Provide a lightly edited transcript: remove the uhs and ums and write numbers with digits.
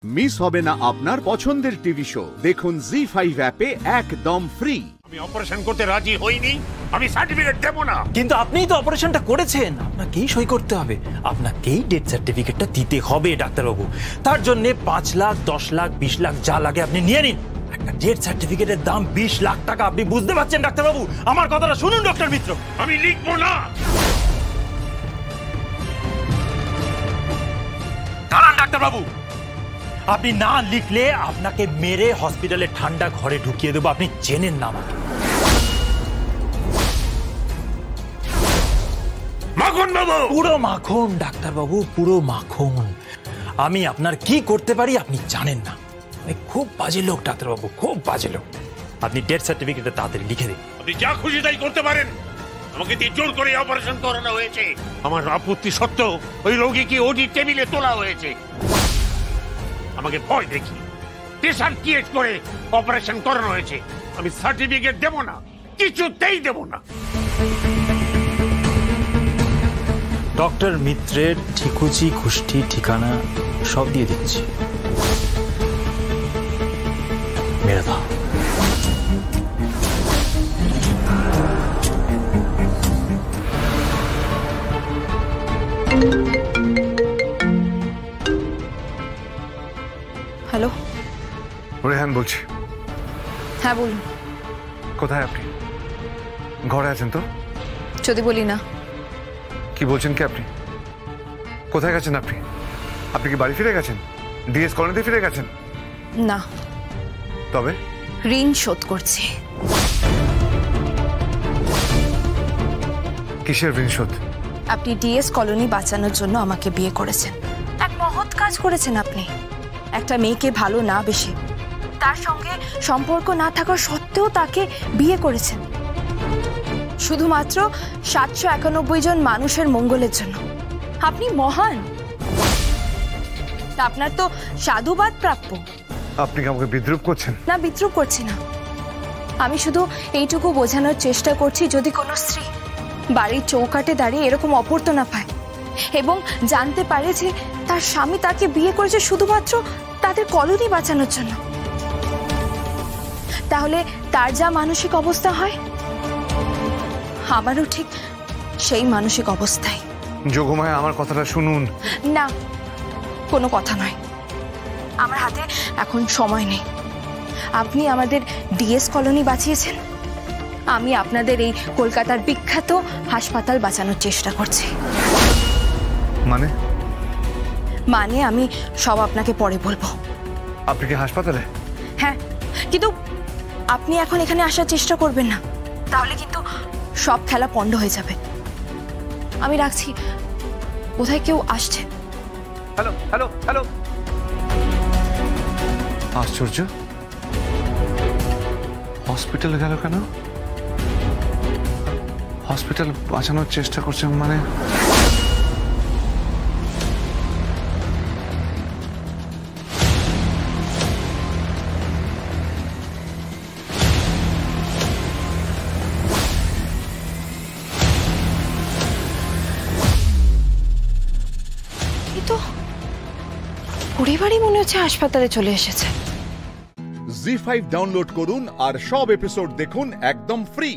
Miss হবে না আপনার পছন্দের টিভি শো। দেখুন জি5 অ্যাপে একদম ফ্রি। আমি অপারেশন করতে রাজি হইনি, আমি সার্টিফিকেট দেব না। কিন্তু আপনিই তো অপারেশনটা করেছেন, আপনাকেই সই করতে হবে, আপনাকেই ডেথ সার্টিফিকেটটা দিতে হবে ডাক্তারবাবু। তার জন্য 5 লাখ, 10 লাখ, 20 লাখ যা লাগে আপনি নিয়ে নিন। একটা ডেথ সার্টিফিকেটের দাম 20 লাখ টাকা, আপনি বুঝতে পারছেন ডাক্তারবাবু? আমার কথাটা শুনুন ডক্টর মিত্র। আমি লিখবো না। দাঁড়ান ডাক্তারবাবু, আপনি না লিখলে আপনাকে মেরে হসপিটালে ঠান্ডা ঘরে ঢুকিয়ে দেবো, আপনি চেনেন না আমাকে। মাখন বাবু, পুরো মাখন ডাক্তারবাবু, পুরো মাখন। আমি আপনার কি করতে পারি আপনি জানেন না। আমি খুব বাজে লোক ডাক্তারবাবু, খুব বাজে লোক। আপনি ডেথ সার্টিফিকেটটা তাড়াতাড়ি লিখে দিন। আপনি যা খুশি তাই করতে পারেন। আমাকে দিয়ে জোর করে অপারেশন করানো হয়েছে। আমার আপত্তি সত্ত্বেও ওই রোগীকে ওডি টেবিলে তোলা হয়েছে। আমাকে ভয় দেখি প্রেশার ক্রিয়েট করে অপারেশন করানো হয়েছে। আমি সার্টিফিকেট দেব না, কিছুতেই দেব না। ডক্টর মিত্রের ঠিকুচি খুষ্টি ঠিকানা সব দিয়ে দিচ্ছি, মেরে দাও। হ্যালো, রেহান বলছি। হ্যাঁ বলুন। কোথায় আপনি? ঘরে আছেন তো? যদি বলি না। কি বলছেন কি আপনি? কোথায় গেছেন আপনি? আপনি কি বাড়ি ফিরে গেছেন? ডিএস কলোনিতে ফিরে গেছেন? না, তবে ঋণ শোধ করছি। কিসের ঋণ শোধ? আপনি ডিএস কলোনি বাঁচানোর জন্য আমাকে বিয়ে করেছেন। এক মহৎ কাজ করেছেন আপনি। একটা মেয়েকে ভালো না বেশে, তার সঙ্গে সম্পর্ক না থাকা সত্ত্বেও তাকে বিয়ে করেছেন শুধুমাত্র 791 জন মানুষের মঙ্গলের জন্য। আপনি মহান, আপনার তো সাধুবাদ প্রাপ্য। আপনি কি আমাকে বিদ্রুপ করছেন? না, বিদ্রুপ করছি না। আমি শুধু এইটুকু বোঝানোর চেষ্টা করছি, যদি কোনো স্ত্রী বাড়ির চৌকাঠে দাঁড়িয়ে এরকম অপরতনা পায় এবং জানতে পারে যে তার স্বামী তাকে বিয়ে করেছে শুধুমাত্র তাদের কলোনি বাঁচানোর জন্য, তাহলে তার যা মানসিক অবস্থা হয়, আমারও ঠিক সেই মানসিক অবস্থায়। যোগমায়া, আমার কথাটা শুনুন। না, কোনো কথা নয়। আমার হাতে এখন সময় নেই। আপনি আমাদের ডিএস কলোনি বাঁচিয়েছেন, আমি আপনাদের এই কলকাতার বিখ্যাত হাসপাতাল বাঁচানোর চেষ্টা করছি। মানে আমি সব আপনাকে পরে বলবো। আপনি কি হাসপাতালে? হ্যাঁ, কিন্তু আপনি এখন এখানে আসার চেষ্টা করবেন না, তাহলে কিন্তু সব খেলা পণ্ড হয়ে যাবে। আমি রাখছি, বোধহয় কেউ আসছে। Hello hello hello. আশ্চর্য, হসপিটালে গেল কেন? হসপিটাল বাঁচানোর চেষ্টা করছেন মানে? তো পরিবারই মনে হচ্ছে হাসপাতালে চলে এসেছে। জি5 ডাউনলোড করুন আর সব এপিসোড দেখুন একদম ফ্রি।